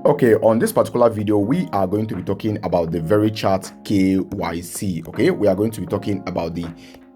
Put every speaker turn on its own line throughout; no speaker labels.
Okay, on this particular video, we are going to be talking about the Verychat KYC. Okay, we are going to be talking about the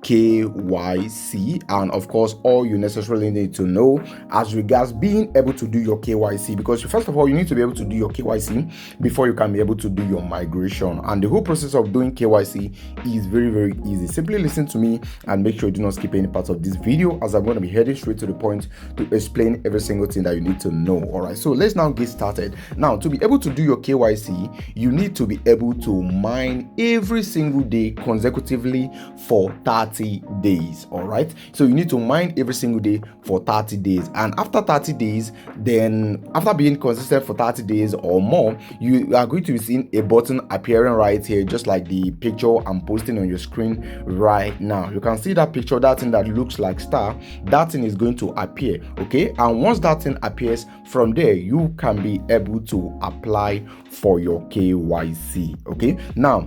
KYC, and of course all you necessarily need to know as regards being able to do your KYC, because first of all you need to be able to do your KYC before you can be able to do your migration. And the whole process of doing KYC is very easy. Simply listen to me and make sure you do not skip any part of this video, as I'm going to be heading straight to the point to explain every single thing that you need to know. All right, so let's now get started. Now, to be able to do your KYC, you need to be able to mine every single day consecutively for 30 days. All right, so you need to mine every single day for 30 days, and after 30 days, then after being consistent for 30 days or more, you are going to be seeing a button appearing right here, just like the picture I'm posting on your screen right now. You can see that picture, that thing that looks like star, that thing is going to appear. Okay, and once that thing appears, from there you can be able to apply for your KYC. Okay, now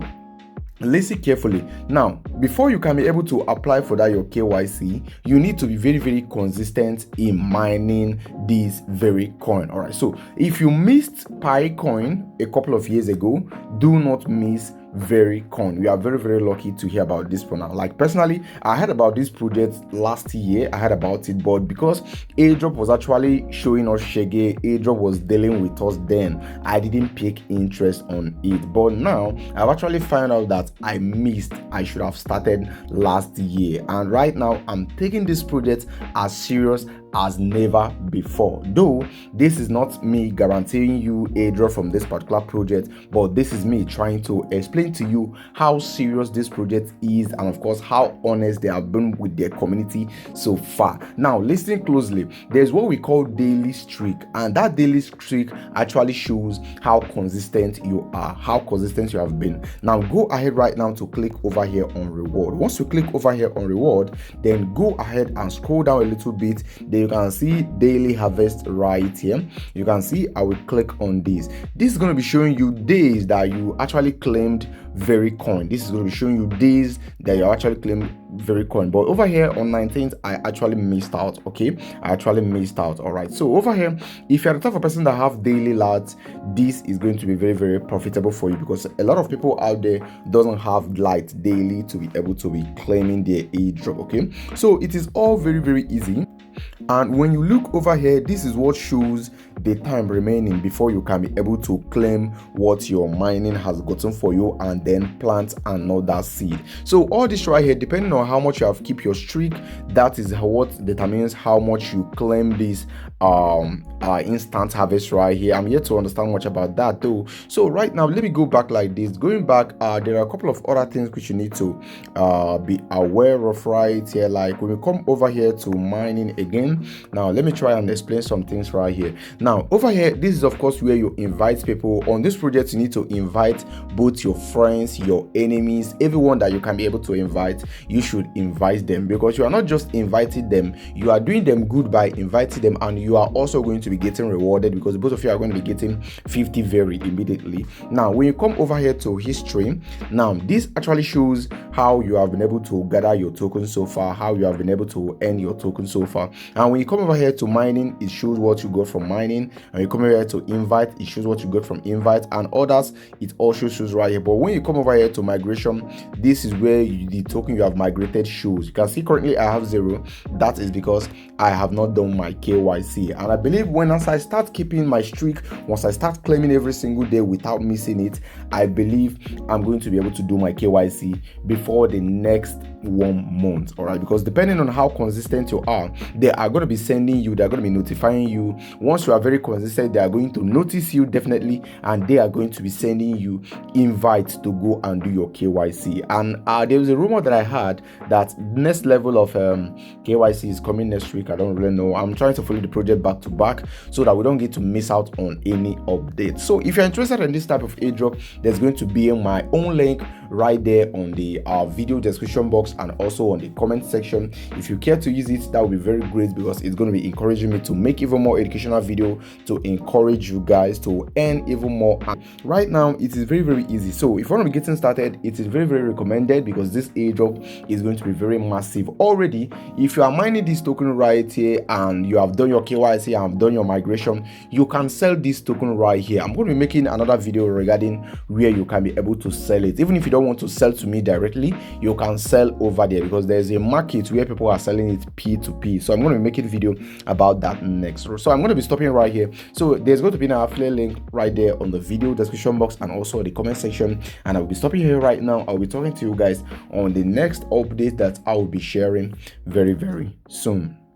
listen carefully. Now, before you can be able to apply for that your KYC, you need to be very consistent in mining this very coin. All right, so if you missed Picoin a couple of years ago, do not miss Verycoin. We are very lucky to hear about this for now. Like personally, I heard about this project last year. I heard about it, but because Airdrop was actually showing us shege, Airdrop was dealing with us then, I didn't pick interest on it. But now I've actually found out that I missed. I should have started last year, and right now I'm taking this project as serious as never before. Though this is not me guaranteeing you airdrop from this particular project, but this is me trying to explain to you how serious this project is, and of course how honest they have been with their community so far. Now listen closely. There's what we call daily streak, and that daily streak actually shows how consistent you are, how consistent you have been. Now go ahead right now to click over here on reward. Once you click over here on reward, then go ahead and scroll down a little bit. Then you can see daily harvest right here. You can see I will click on this. This is going to be showing you days that you actually claimed Verycoin. This is going to be showing you days that you actually claimed Verycoin. But over here on 19th, I actually missed out. Okay, I actually missed out. All right, so over here, if you're the type of person that have daily lots, this is going to be very profitable for you, because a lot of people out there doesn't have light daily to be able to be claiming their airdrop. Okay, so it is all very easy. And when you look over here, this is what shows the time remaining before you can be able to claim what your mining has gotten for you and then plant another seed. So all this right here, depending on how much you have keep your streak, that is what determines how much you claim this instant harvest right here. I'm yet to understand much about that though. So right now, let me go back like this. Going back, there are a couple of other things which you need to be aware of right here. Like when we come over here to mining again, now let me try and explain some things right here. Now over here, this is of course where you invite people. On this project, you need to invite both your friends, your enemies, everyone that you can be able to invite. You should invite them, because you are not just inviting them, you are doing them good by inviting them, and you are also going to be getting rewarded, because both of you are going to be getting 50 very immediately. Now when you come over here to history, now this actually shows how you have been able to gather your tokens so far, how you have been able to earn your tokens so far. And when you come over here to mining, it shows what you got from mining. And you come over here to invite, it shows what you got from invite, and others, it also shows right here. But when you come over here to migration, this is where the token you have migrated shows. You can see currently I have 0. That is because I have not done my KYC, and I believe once I start keeping my streak, once I start claiming every single day without missing it, I believe I'm going to be able to do my KYC before the next 1 month. All right, because depending on how consistent you are, they are going to be sending you, they're going to be notifying you. Once you are very consistent, they are going to notice you definitely, and they are going to be sending you invites to go and do your KYC. And there was a rumor that I had that next level of KYC is coming next week. I don't really know. I'm trying to follow the project back to back so that we don't get to miss out on any updates. So if you're interested in this type of airdrop, there's going to be my own link right there on the video description box and also on the comment section. If you care to use it, that would be very great, because it's going to be encouraging me to make even more educational video to encourage you guys to earn even more. Right now it is very easy. So if you want to be getting started, it is very recommended, because this airdrop is going to be very massive. Already, if you are mining this token right here and you have done your KYC and have done your migration, you can sell this token right here. I'm going to be making another video regarding where you can be able to sell it. Even if you don't want to sell to me directly, you can sell over there, because there's a market where people are selling it P2P. So I'm going to be making a video about that next. So I'm going to be stopping right here. So there's going to be an affiliate link right there on the video description box and also the comment section, and I'll be stopping here right now. I'll be talking to you guys on the next update that I will be sharing very soon.